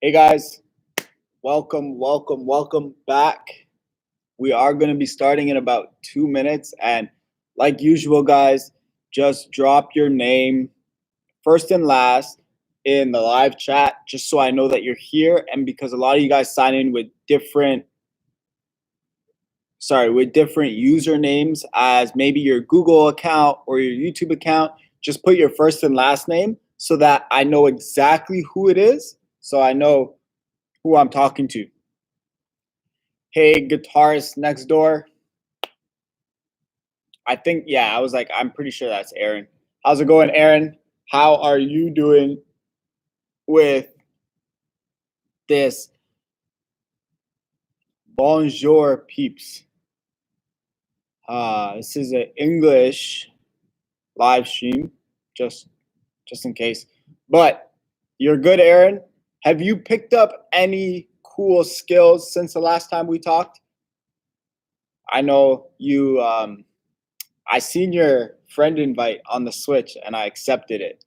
Hey guys, welcome back. We are going to be starting in about 2 minutes. And like usual, guys, just drop your name first and last in the live chat just so I know that you're here. And because a lot of you guys sign in with different usernames as maybe your Google account or your YouTube account, just put your first and last name so that I know exactly who it is. So I know who I'm talking to. Hey, guitarist next door. I'm pretty sure that's Aaron. How's it going, Aaron? How are you doing with this? Bonjour, peeps. This is an English live stream, just in case. But you're good, Aaron. Have you picked up any cool skills since the last time we talked? I know you. I seen your friend invite on the Switch and I accepted it.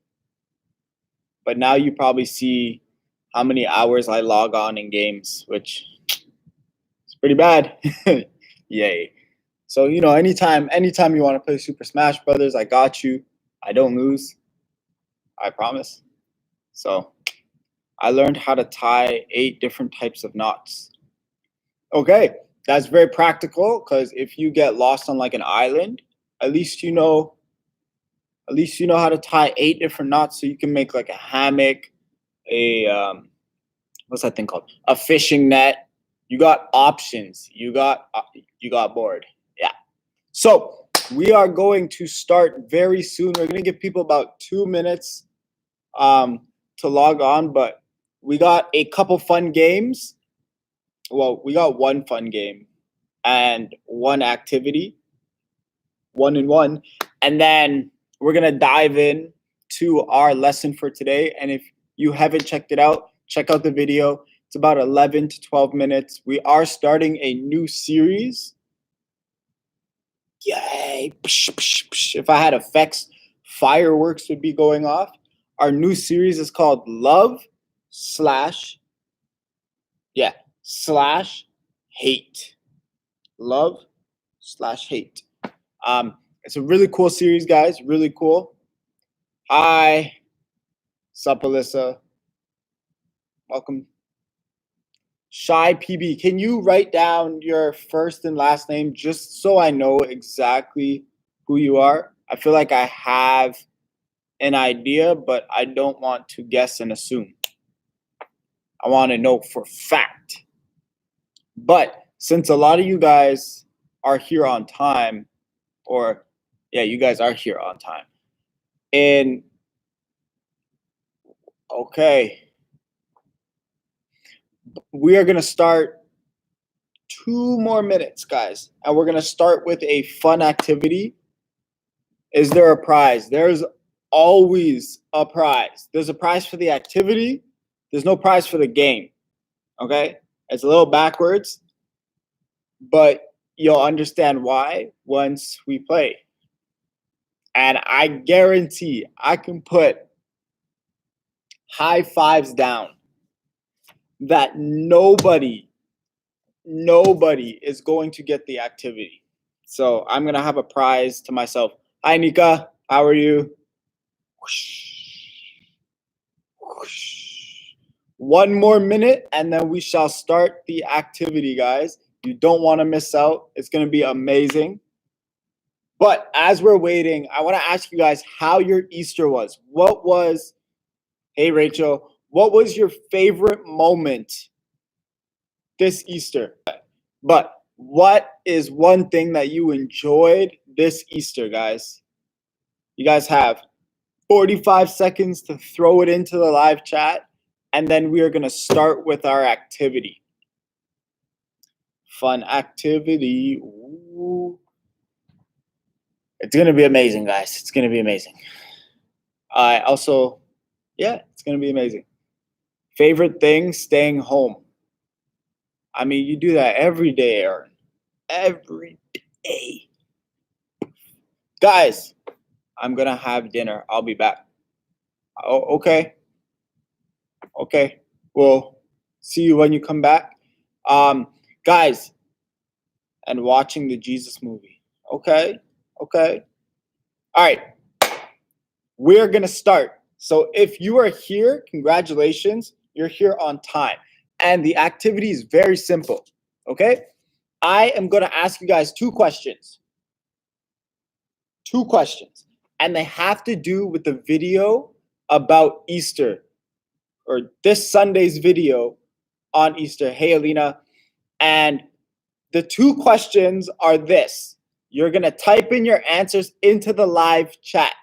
But now you probably see how many hours I log on in games, which is pretty bad. Yay. So, anytime you want to play Super Smash Brothers, I got you. I don't lose. I promise. So, I learned how to tie 8 different types of knots. Okay, that's very practical because if you get lost on like an island, at least you know how to tie 8 different knots so you can make like a hammock, a what's that thing called? A fishing net. You got options. You got bored. Yeah. So we are going to start very soon. We're going to give people about 2 minutes to log on, but we got a couple fun games. Well, we got one fun game and one activity, 1 and 1, and then we're going to dive in to our lesson for today. And if you haven't checked it out, check out the video. It's about 11 to 12 minutes. We are starting a new series. Yay. If I had effects, fireworks would be going off. Our new series is called Love slash Hate. Love slash Hate. It's a really cool series, guys. Really cool. Hi. Sup, Alyssa. Welcome. Shy PB, can you write down your first and last name just so I know exactly who you are? I feel like I have an idea, but I don't want to guess and assume. I want to know for fact. But since a lot of you guys are here on time, you guys are here on time. And okay. We are going to start 2 more minutes, guys. And we're going to start with a fun activity. Is there a prize? There's always a prize. There's a prize for the activity. There's no prize for the game. Okay? It's a little backwards, but you'll understand why once we play. And I guarantee I can put high fives down that nobody is going to get the activity. So I'm going to have a prize to myself. Hi, Nika. How are you? Whoosh. Whoosh. 1 more minute, and then we shall start the activity, guys. You don't want to miss out. It's going to be amazing. But as we're waiting, I want to ask you guys how your Easter was. Hey, Rachel, what was your favorite moment this Easter? But what is one thing that you enjoyed this Easter, guys? You guys have 45 seconds to throw it into the live chat, and then we are going to start with our activity. Fun activity. Ooh. It's going to be amazing, guys. It's going to be amazing. It's going to be amazing. Favorite thing, staying home. I mean, you do that every day, Aaron. Every day. Guys, I'm going to have dinner. I'll be back. Oh, okay. Okay. Well, See you when you come back. Guys, and watching the Jesus movie. Okay. Okay. All right. We're going to start. So if you are here, congratulations. You're here on time. And the activity is very simple. Okay. I am going to ask you guys two questions. Two questions. And they have to do with the video about Easter, or this Sunday's video on Easter. Hey, Alina. And the two questions are this. You're going to type in your answers into the live chat.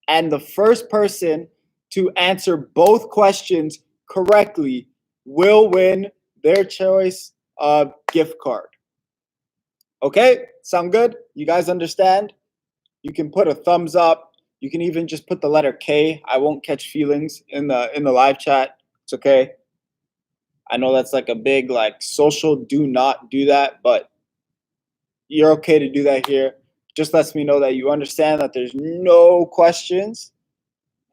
And the first person to answer both questions correctly will win their choice of gift card. Okay? Sound good? You guys understand? You can put a thumbs up. You can even just put the letter K. I won't catch feelings in the live chat. It's okay. I know that's like a big like social do not do that, but you're okay to do that here. Just lets me know that you understand that there's no questions.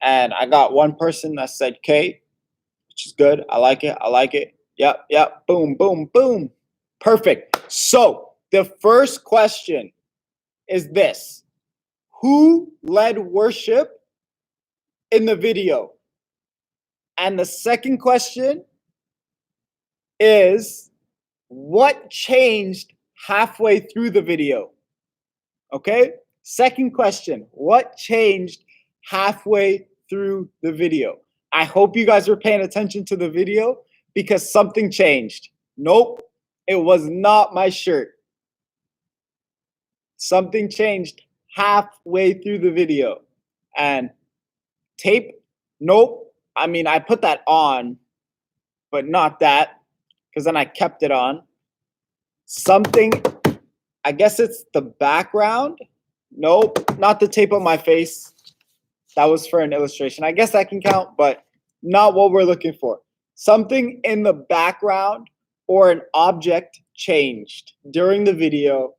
And I got one person that said K, which is good. I like it. I like it. Yep, yep. Boom, boom, boom. Perfect. So the first question is this. Who led worship in the video? And the second question is, what changed halfway through the video? Okay? Second question, what changed halfway through the video? I hope you guys were paying attention to the video because something changed. Nope, it was not my shirt. Something changed halfway through the video. And tape, nope. I mean, I put that on, but not that, because then I kept it on. Something, I guess it's the background. Nope, not the tape on my face. That was for an illustration. I guess that can count, but not what we're looking for. Something in the background or an object changed during the video,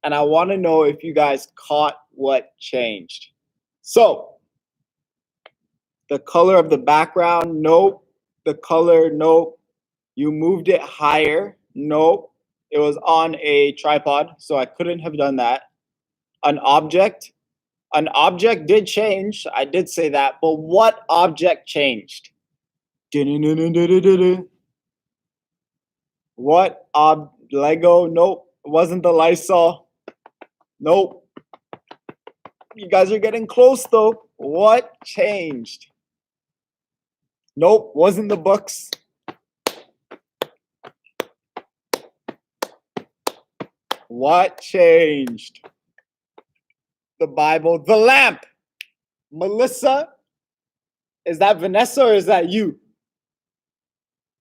and I want to know if you guys caught what changed. So, the color of the background, nope. The color, nope. You moved it higher, nope. It was on a tripod, so I couldn't have done that. An object did change. I did say that, but what object changed? What Lego? Nope. It wasn't the Lysol. Nope. You guys are getting close though. What changed? Nope. Wasn't the books. What changed? The Bible. The lamp. Melissa, is that Vanessa or is that you?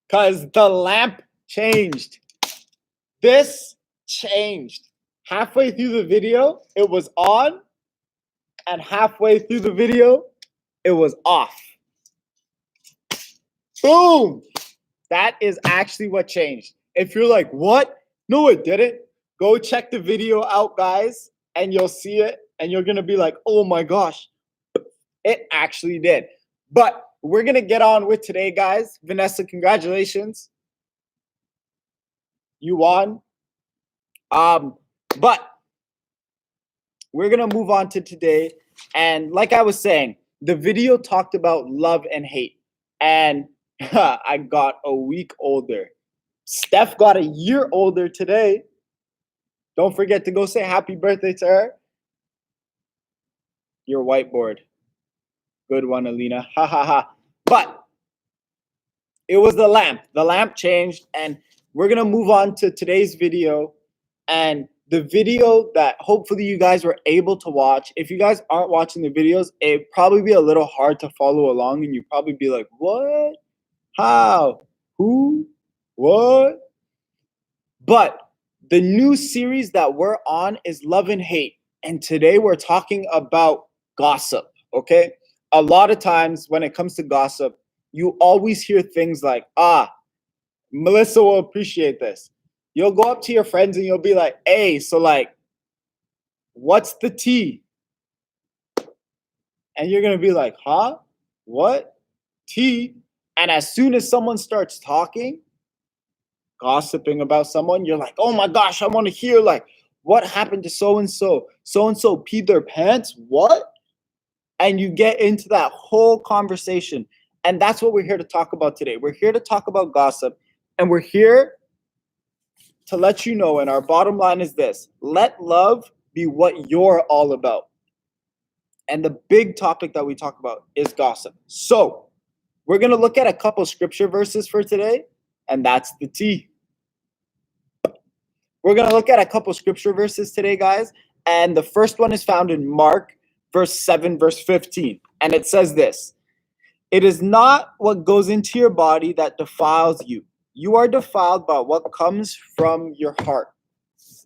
Because the lamp changed. This changed. Halfway through the video, it was on, and halfway through the video, it was off. Boom! That is actually what changed. If you're like, what? No, it didn't. Go check the video out, guys, and you'll see it, and you're going to be like, oh my gosh, it actually did. But we're going to get on with today, guys. Vanessa, congratulations. You won. But we're going to move on to today. And like I was saying, the video talked about love and hate. And I got a week older. Steph got a year older today. Don't forget to go say happy birthday to her. Your whiteboard. Good one, Alina. Ha ha ha. But it was the lamp. The lamp changed, and we're going to move on to today's video. And the video that hopefully you guys were able to watch. If you guys aren't watching the videos, it'd probably be a little hard to follow along, and you'd probably be like, what? How? Who? What? But the new series that we're on is Love and Hate. And today we're talking about gossip, okay? A lot of times when it comes to gossip, you always hear things like, Melissa will appreciate this. You'll go up to your friends and you'll be like, hey, so like, what's the tea? And you're going to be like, huh? What? Tea? And as soon as someone starts talking, gossiping about someone, you're like, oh my gosh, I want to hear like what happened to so and so. So and so peed their pants. What? And you get into that whole conversation. And that's what we're here to talk about today. We're here to talk about gossip, and we're here to let you know. And our bottom line is this: let love be what you're all about. And the big topic that we talk about is gossip. So we're going to look at a couple scripture verses for today, and that's the T. We're going to look at a couple scripture verses today, guys. And the first one is found in Mark, verse 7, verse 15. And it says this: it is not what goes into your body that defiles you. You are defiled by what comes from your heart.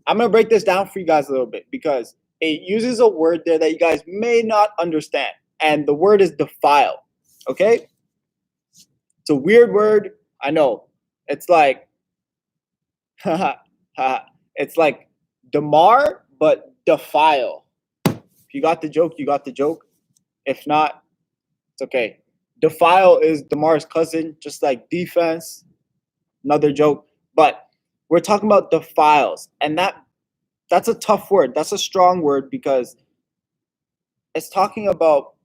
I'm going to break this down for you guys a little bit because it uses a word there that you guys may not understand. And the word is defile. Okay? It's a weird word. I know. It's like, it's like Damar, but defile. If you got the joke, you got the joke. If not, it's okay. Defile is Damar's cousin, just like defense. Another joke. But we're talking about defiles. And that's a tough word. That's a strong word because it's talking about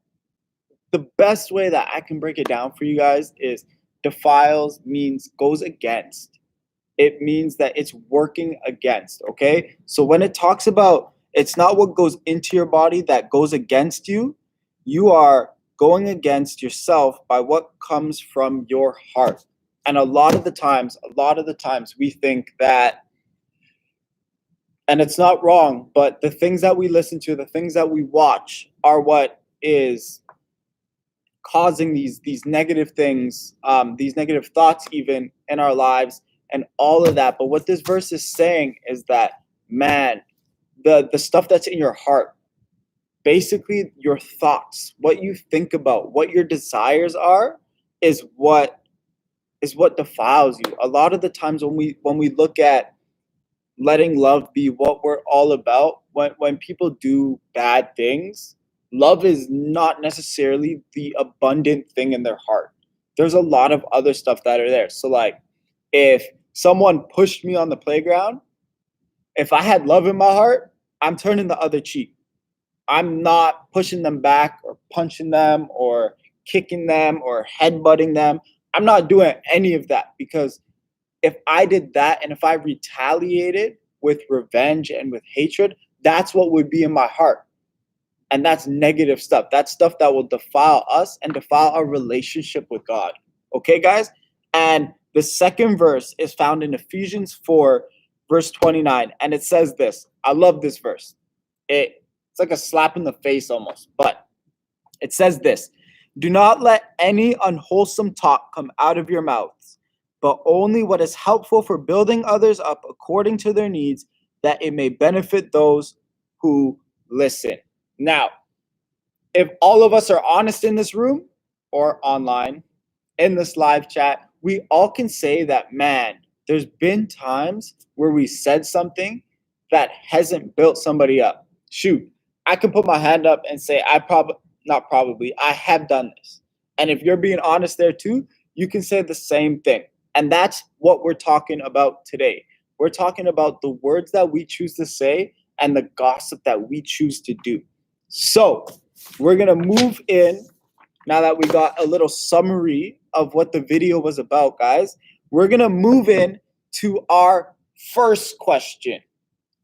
the best way that I can break it down for you guys is defiles means goes against. It means that it's working against, okay? So when it talks about it's not what goes into your body that goes against you, you are going against yourself by what comes from your heart. And a lot of the times we think that, and it's not wrong, but the things that we listen to, the things that we watch are what is causing these negative things, these negative thoughts even in our lives and all of that. But what this verse is saying is that, man, the stuff that's in your heart, basically your thoughts, what you think about, what your desires are, is what defiles you. A lot of the times when we look at letting love be what we're all about, when people do bad things, love is not necessarily the abundant thing in their heart. There's a lot of other stuff that are there. So like if someone pushed me on the playground, if I had love in my heart, I'm turning the other cheek. I'm not pushing them back or punching them or kicking them or headbutting them. I'm not doing any of that, because if I did that and if I retaliated with revenge and with hatred, that's what would be in my heart. And that's negative stuff. That's stuff that will defile us and defile our relationship with God. Okay, guys? And the second verse is found in Ephesians 4, verse 29. And it says this. I love this verse. It's like a slap in the face almost. But it says this: do not let any unwholesome talk come out of your mouths, but only what is helpful for building others up according to their needs, that it may benefit those who listen. Now, if all of us are honest in this room or online, in this live chat, we all can say that, man, there's been times where we said something that hasn't built somebody up. Shoot, I can put my hand up and say I have done this. And if you're being honest there too, you can say the same thing. And that's what we're talking about today. We're talking about the words that we choose to say and the gossip that we choose to do. So we're going to move in, now that we got a little summary of what the video was about, guys. We're going to move in to our first question.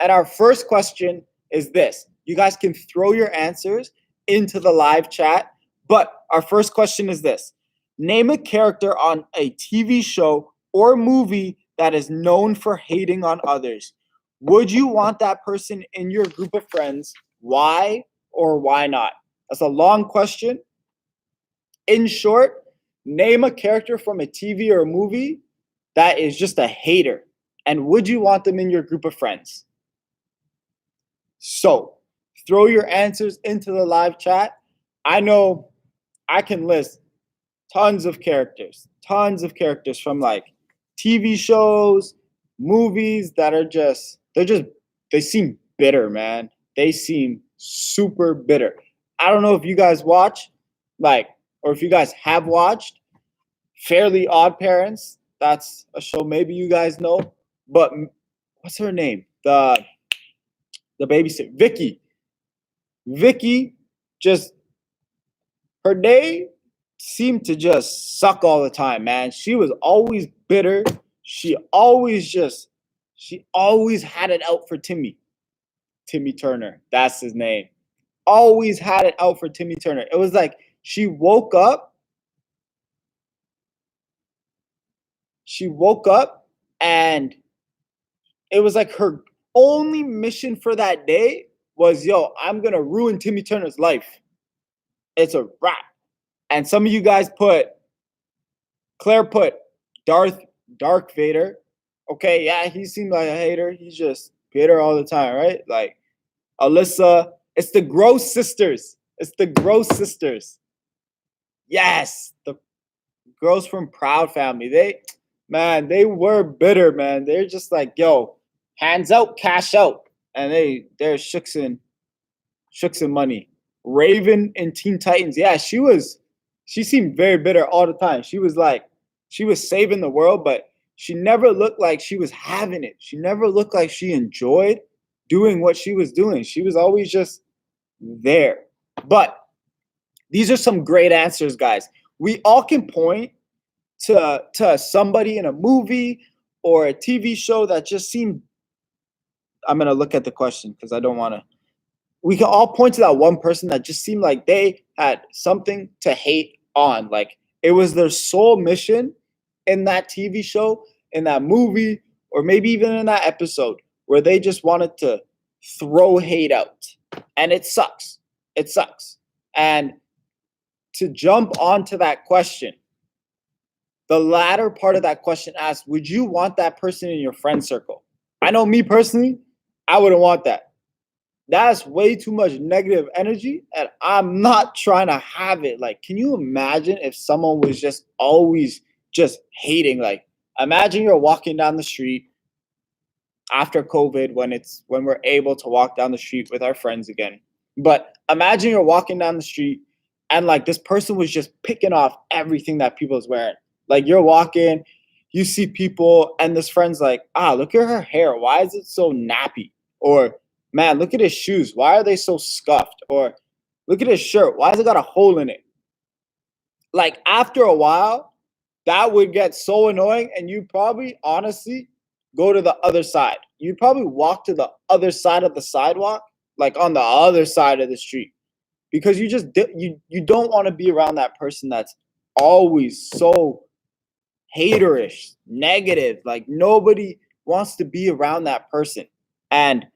And our first question is this. You guys can throw your answers into the live chat, but our first question is this. Name a character on a TV show or movie that is known for hating on others. Would you want that person in your group of friends? Why or why not? That's a long question. In short, name a character from a TV or a movie that is just a hater. And would you want them in your group of friends? So, throw your answers into the live chat. I know I can list tons of characters from like TV shows, movies that are they seem bitter, man. They seem super bitter. I don't know if you guys watch, or if you guys have watched Fairly Odd Parents. That's a show maybe you guys know. But what's her name? The babysitter, Vicky. Vicky just her day seemed to just suck all the time, man. She was always bitter. She always had it out for Timmy. Timmy Turner. That's his name. Always had it out for Timmy Turner. It was like she woke up and it was like her only mission for that day was, yo, I'm going to ruin Timmy Turner's life. It's a wrap. And some of you guys Claire put Dark Vader. Okay, yeah, he seemed like a hater. He's just bitter all the time, right? Like Alyssa, it's the Gross Sisters. It's the Gross Sisters. Yes, the girls from Proud Family. They were bitter, man. They're just like, yo, hands out, cash out. And they're shooks and money. Raven and Teen Titans. Yeah, she seemed very bitter all the time. She was saving the world, but she never looked like she was having it. She never looked like she enjoyed doing what she was doing. She was always just there. But these are some great answers, guys. We all can point to somebody in a movie or a TV show that just seemed. I'm going to look at the question because I don't want to. We can all point to that one person that just seemed like they had something to hate on. Like it was their sole mission in that TV show, in that movie, or maybe even in that episode where they just wanted to throw hate out. And it sucks. It sucks. And to jump onto that question, the latter part of that question asks, would you want that person in your friend circle? I know me personally, I wouldn't want that. That's way too much negative energy, and I'm not trying to have it. Like, can you imagine if someone was just always just hating? Like, imagine you're walking down the street after COVID when we're able to walk down the street with our friends again. But imagine you're walking down the street and like this person was just picking off everything that people's wearing. Like you're walking, you see people, and this friend's like, look at her hair. Why is it so nappy? Or man, look at his shoes. Why are they so scuffed? Or look at his shirt. Why has it got a hole in it? Like after a while, that would get so annoying, and you probably honestly go to the other side. You'd probably walk to the other side of the sidewalk, like on the other side of the street, because you don't want to be around that person that's always so haterish, negative. Like nobody wants to be around that person. And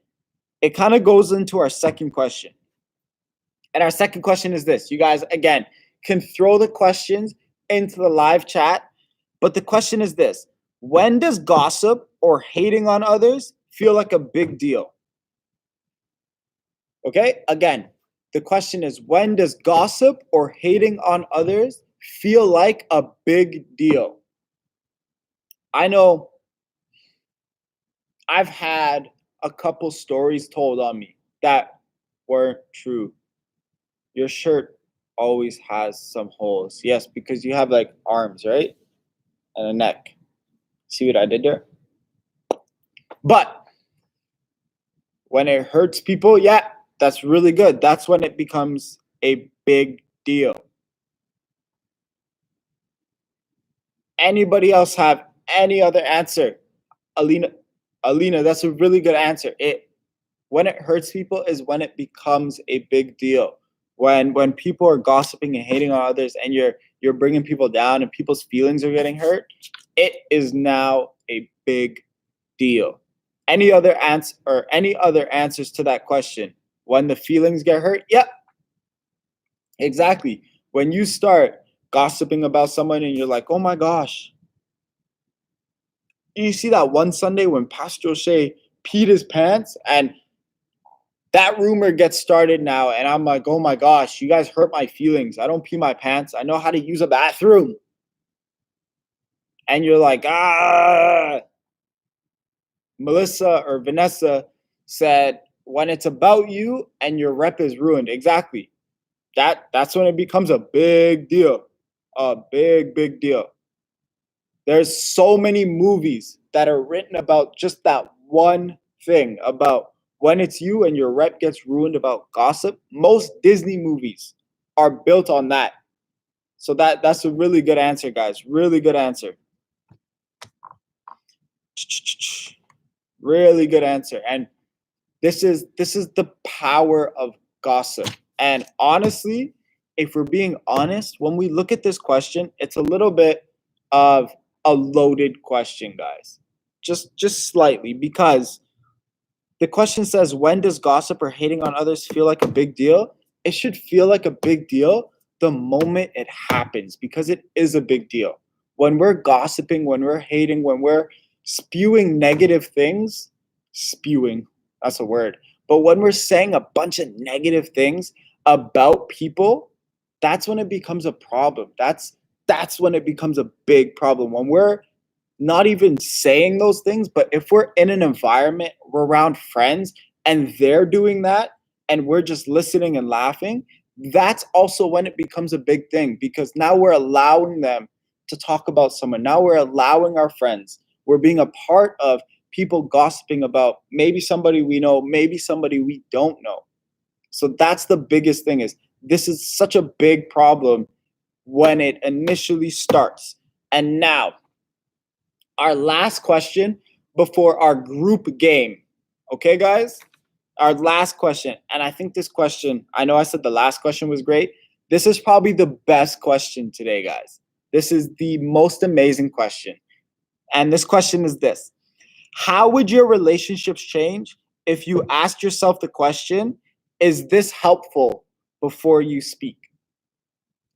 it kind of goes into our second question. And our second question is this. You guys, again, can throw the questions into the live chat. But the question is this. When does gossip or hating on others feel like a big deal? Okay, again, the question is, when does gossip or hating on others feel like a big deal? I know I've had a couple stories told on me that weren't true. Your shirt always has some holes. Yes, because you have like arms, right? And a neck. See what I did there? But when it hurts people, yeah, that's really good. That's when it becomes a big deal. Anybody else have any other answer? Alina, that's a really good answer. When it hurts people is when it becomes a big deal. When people are gossiping and hating on others, and you're bringing people down, and people's feelings are getting hurt, it is now a big deal. Any other answers to that question? When the feelings get hurt? Yep. Exactly. When you start gossiping about someone and you're like, oh my gosh. You see that one Sunday when Pastor O'Shea peed his pants, and that rumor gets started now, and I'm like, oh my gosh, you guys hurt my feelings. I don't pee my pants. I know how to use a bathroom. And you're like, Melissa or Vanessa said, when it's about you and your rep is ruined. Exactly. That's when it becomes a big deal. A big deal. There's so many movies that are written about just that one thing, about when it's you and your rep gets ruined about gossip. Most Disney movies are built on that. So that's a really good answer, guys. Really good answer. Really good answer. And this is the power of gossip. And honestly, if we're being honest, when we look at this question, it's a little bit of a loaded question, guys. Just slightly, because the question says, when does gossip or hating on others feel like a big deal? It should feel like a big deal the moment it happens, because it is a big deal. When we're gossiping, when we're hating, when we're spewing negative things, spewing, that's a word. But when we're saying a bunch of negative things about people, that's when it becomes a problem. That's when it becomes a big problem. When we're not even saying those things, but if we're in an environment, we're around friends and they're doing that and we're just listening and laughing, that's also when it becomes a big thing, because now we're allowing them to talk about someone. Now we're allowing our friends. We're being a part of people gossiping about maybe somebody we know, maybe somebody we don't know. So that's the biggest thing, is this is such a big problem when it initially starts. And now, our last question before our group game. Okay, guys? Our last question. And I think this question, I know I said the last question was great. This is probably the best question today, guys. This is the most amazing question. And this question is this: how would your relationships change if you asked yourself the question, is this helpful, before you speak?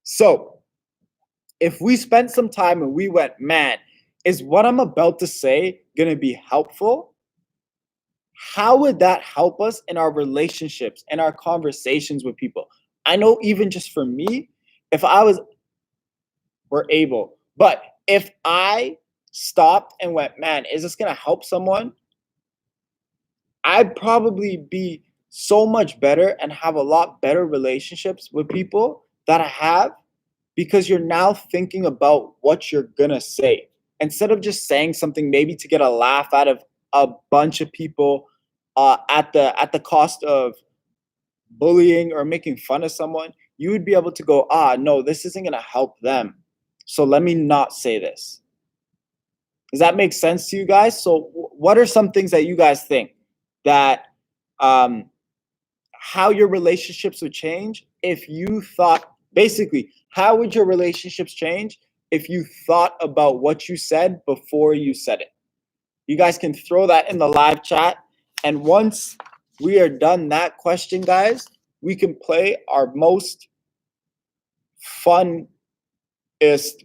So, if we spent some time and we went, man, is what I'm about to say going to be helpful? How would that help us in our relationships and our conversations with people? I know, even just for me, if I was, we're able, but if I stopped and went, man, is this going to help someone? I'd probably be so much better and have a lot better relationships with people that I have, because you're now thinking about what you're going to say. Instead of just saying something maybe to get a laugh out of a bunch of people, at the cost of bullying or making fun of someone, you would be able to go, no, this isn't going to help them. So let me not say this. Does that make sense to you guys? So what are some things that you guys think that, how your relationships would change if you thought, basically, how would your relationships change if you thought about what you said before you said it? You guys can throw that in the live chat. And once we are done that question, guys, we can play our most funnest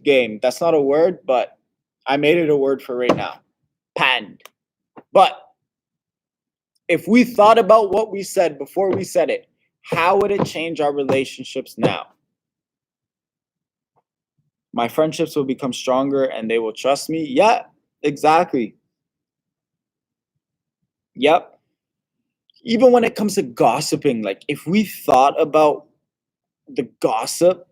game. That's not a word, but I made it a word for right now. Patent. But if we thought about what we said before we said it, how would it change our relationships now? My friendships will become stronger and they will trust me. Yeah, exactly. Yep. Even when it comes to gossiping, like if we thought about the gossip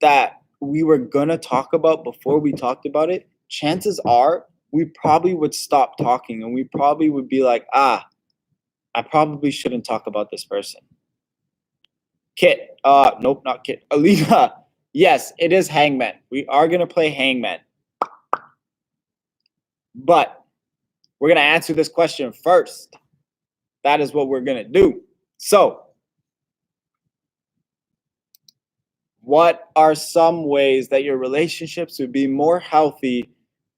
that we were going to talk about before we talked about it, chances are we probably would stop talking and we probably would be like, I probably shouldn't talk about this person. Kit, nope, not Kit. Alina, yes, it is Hangman. We are going to play Hangman. But we're going to answer this question first. That is what we're going to do. So, what are some ways that your relationships would be more healthy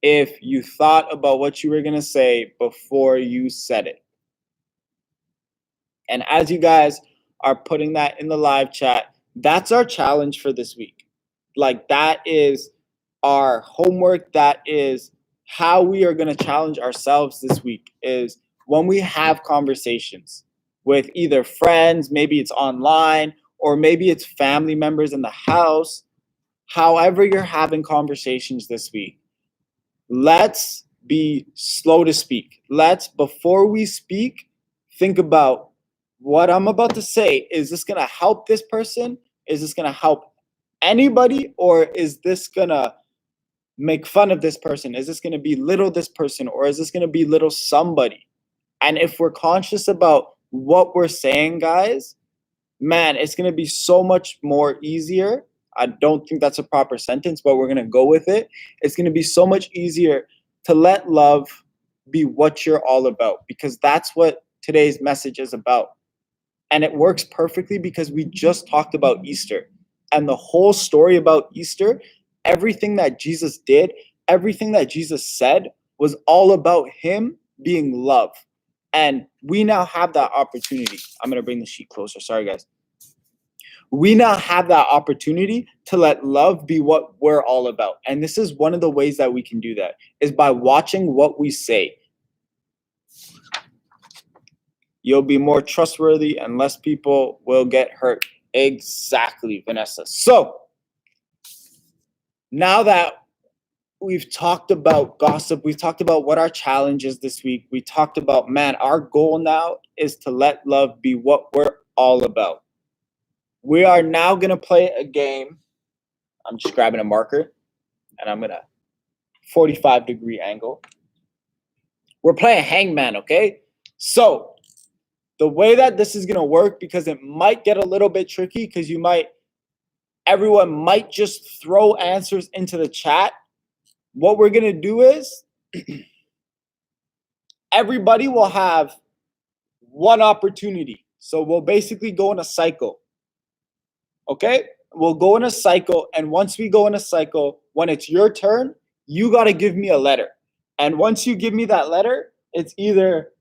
if you thought about what you were going to say before you said it? And as you guys are putting that in the live chat, that's our challenge for this week. Like, that is our homework. That is how we are going to challenge ourselves this week, is when we have conversations with either friends, maybe it's online, or maybe it's family members in the house. However you're having conversations this week, let's be slow to speak. Before we speak, think about what I'm about to say. Is this going to help this person? Is this going to help anybody? Or is this going to make fun of this person? Is this going to belittle this person, or is this going to belittle somebody? And if we're conscious about what we're saying, guys, man, it's going to be so much more easier. I don't think that's a proper sentence, but we're going to go with it. It's going to be so much easier to let love be what you're all about, because that's what today's message is about. And it works perfectly because we just talked about Easter. And the whole story about Easter, everything that Jesus did, everything that Jesus said was all about him being love. And we now have that opportunity. I'm going to bring the sheet closer. Sorry, guys. We now have that opportunity to let love be what we're all about. And this is one of the ways that we can do that, is by watching what we say. You'll be more trustworthy and less people will get hurt. Exactly, Vanessa. So now that we've talked about gossip, we've talked about what our challenge is this week, we talked about, man, our goal now is to let love be what we're all about. We are now going to play a game. I'm just grabbing a marker and I'm going to 45-degree angle. We're playing hangman, okay? So the way that this is going to work, because it might get a little bit tricky, because everyone might just throw answers into the chat. What we're going to do is everybody will have one opportunity. So we'll basically go in a cycle. Okay? We'll go in a cycle, and once we go in a cycle, when it's your turn, you got to give me a letter. And once you give me that letter, it's either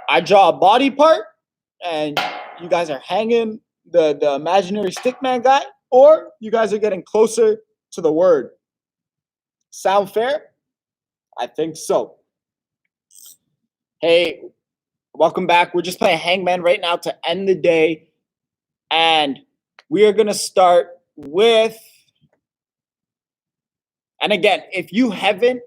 I draw a body part and you guys are hanging the imaginary stickman guy, or you guys are getting closer to the word. Sound fair? I think so. Hey, welcome back. We're just playing hangman right now to end the day. And we are going to start with, and again, if you haven't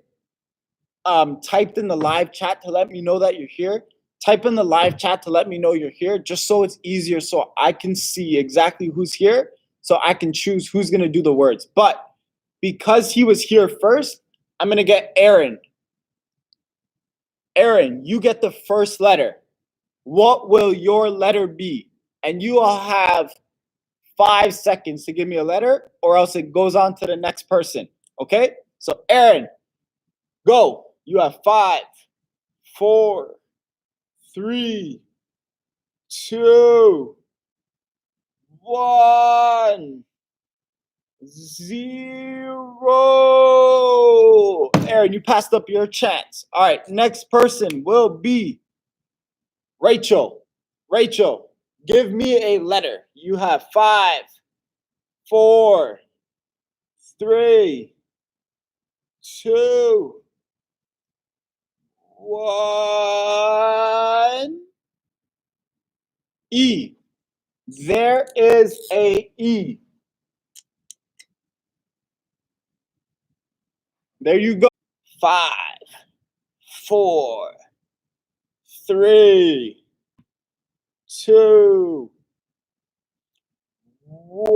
typed in the live chat to let me know that you're here, type in the live chat to let me know you're here, just so it's easier, so I can see exactly who's here, so I can choose who's going to do the words. But because he was here first, I'm going to get Aaron. Aaron, you get the first letter. What will your letter be? And you all have 5 seconds to give me a letter, or else it goes on to the next person. Okay? So Aaron, go. You have 5, 4, 3, 2, 1, 0. Aaron, you passed up your chance. All right, next person will be Rachel. Rachel, give me a letter. You have 5, 4, 3, 2, 1. E. There is a E. There you go. 5, 4, 3, 2, 1.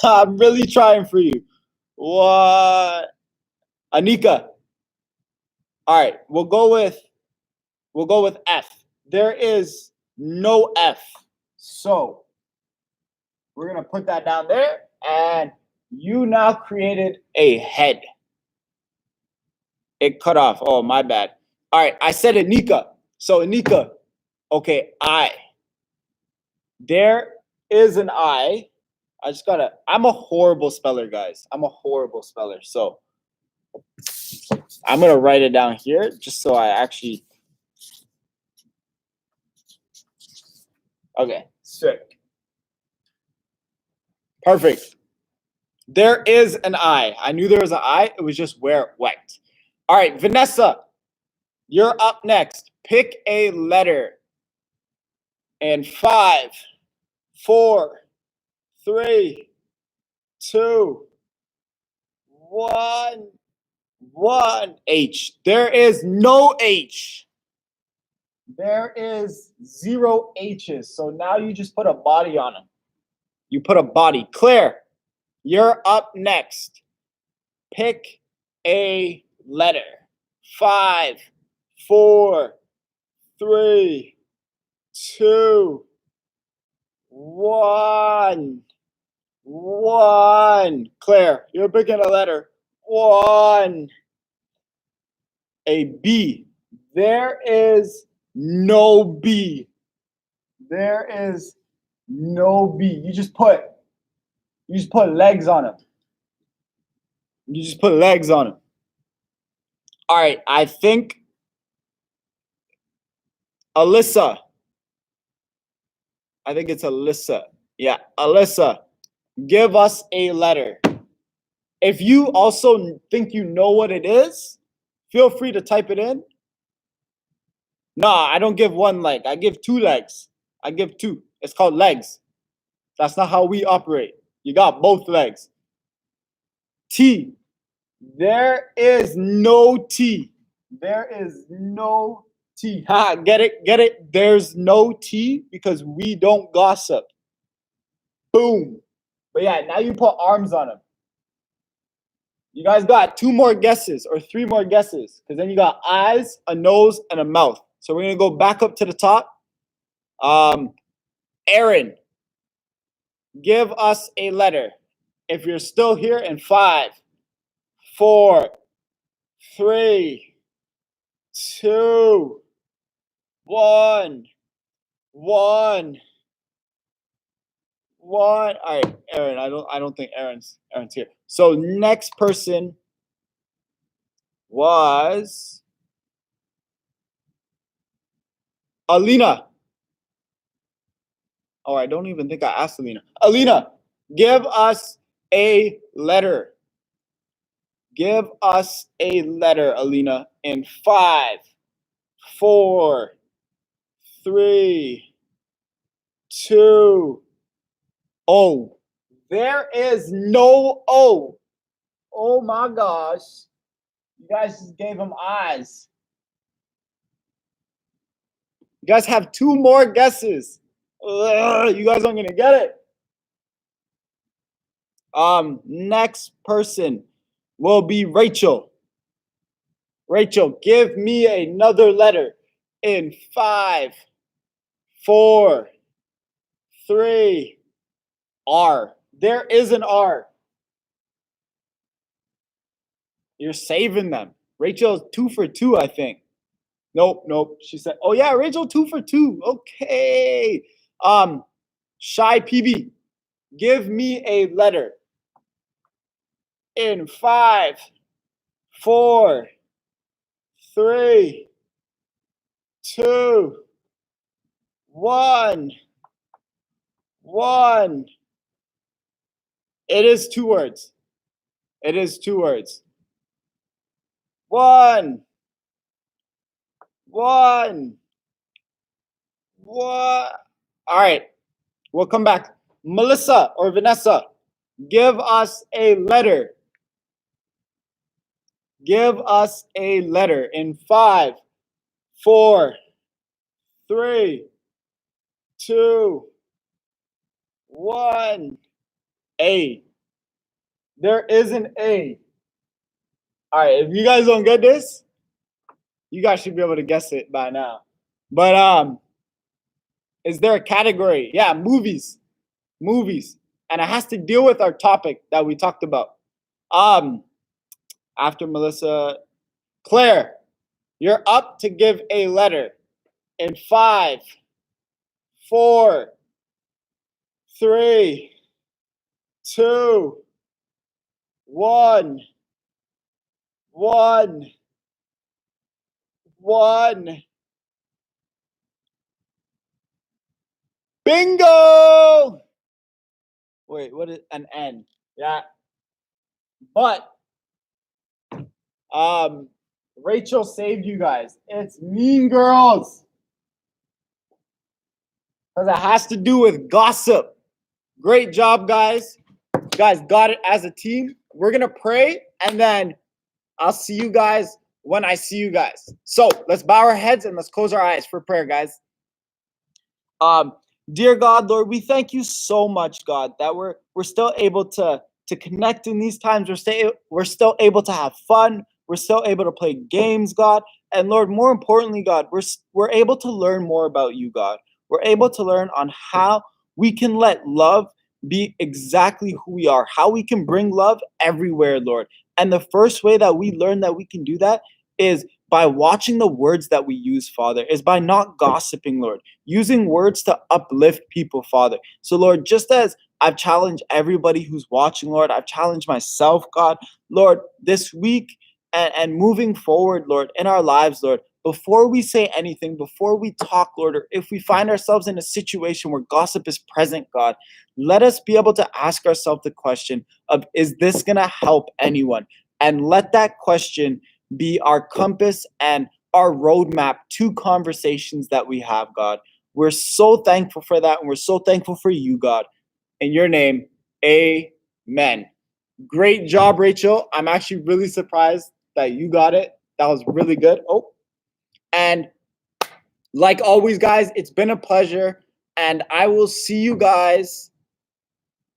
I'm really trying for you. What? Anika. All right, we'll go with F. There is no F. So we're going to put that down there, and you now created a head. It cut off. Oh, my bad. All right, I said Anika. So Anika, okay, I. There is an I. I'm a horrible speller, guys. I'm a horrible speller. So I'm going to write it down here just so I actually. Okay, sick. Perfect. There is an I. I knew there was an I. It was just where it went. All right, Vanessa, you're up next. Pick a letter. And 5, 4, 3, 2, 1. H. There is no H. There is 0 H's. So now you just put a body on them. You put a body. Claire, you're up next. Pick a letter. 5, 4, 3, 2, 1. 1. Claire, you're picking a letter. 1. A B. There is no B. There is no B. You just put legs on him. You just put legs on him. All right, I think Alyssa. I think it's Alyssa. Yeah, Alyssa, give us a letter. If you also think you know what it is, feel free to type it in. Nah, I don't give 1 leg. I give 2 legs. I give 2. It's called legs. That's not how we operate. You got both legs. T. There is no T. There is no T. Ha, get it? Get it? There's no T because we don't gossip. Boom. But yeah, now you put arms on them. You guys got 2 more guesses or 3 more guesses because then you got eyes, a nose, and a mouth. So we're going to go back up to the top. Aaron, give us a letter. If you're still here in 5, 4, 3, 2, 1. 1. All right, Aaron. I don't think Aaron's here. So next person was Alina. Oh, I don't even think I asked Alina. Alina, give us a letter. Give us a letter, Alina, in 5, 4, 3, 2. O. There is no O. Oh my gosh. You guys just gave him eyes. You guys have 2 more guesses. Ugh, you guys aren't gonna get it. Next person will be Rachel. Rachel, give me another letter in 5, 4, 3. R. There is an R. You're saving them. Rachel's 2 for 2, I think. Nope. She said, oh yeah, Rachel 2 for 2. Okay. Shy PB, give me a letter in 5, 4, 3, 2, 1. 1. It is 2 words. It is 2 words. 1. 1. What? All right. We'll come back. Melissa or Vanessa, give us a letter. Give us a letter in 5, 4, 3, 2, 1. A. There is an A. All right. If you guys don't get this, you guys should be able to guess it by now. But is there a category? Yeah, movies. Movies. And it has to deal with our topic that we talked about. After Melissa, Claire, you're up to give a letter in 5, 4, 3, 2, 1. 1. 1. Bingo! Wait, what is an N? Yeah. But Rachel saved you guys. It's Mean Girls. Because it has to do with gossip. Great job, guys. You guys got it as a team. We're going to pray, and then I'll see you guys when I see you guys. So let's bow our heads and let's close our eyes for prayer, guys. Dear God, Lord, we thank you so much, God, that we're still able to connect in these times. We're still able to have fun. We're still able to play games, God. And Lord, more importantly, God, we're able to learn more about you, God. We're able to learn on how we can let love be exactly who we are, how we can bring love everywhere, Lord. And the first way that we learn that we can do that is by watching the words that we use, Father, is by not gossiping, Lord, using words to uplift people, Father. So, Lord, just as I've challenged everybody who's watching, Lord, I've challenged myself, God, Lord, this week and moving forward, Lord, in our lives, Lord, before we say anything, before we talk, Lord, or if we find ourselves in a situation where gossip is present, God, let us be able to ask ourselves the question of, is this going to help anyone? And let that question be our compass and our roadmap to conversations that we have, God. We're so thankful for that, and we're so thankful for you, God. In your name, amen. Great job, Rachel. I'm actually really surprised that you got it. That was really good. Oh, and like always, guys, it's been a pleasure, and I will see you guys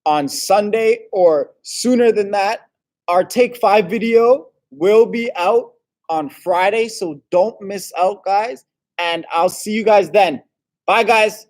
on Sunday or sooner than that. Our Take 5 video will be out on Friday, so don't miss out, guys. And I'll see you guys then. Bye, guys.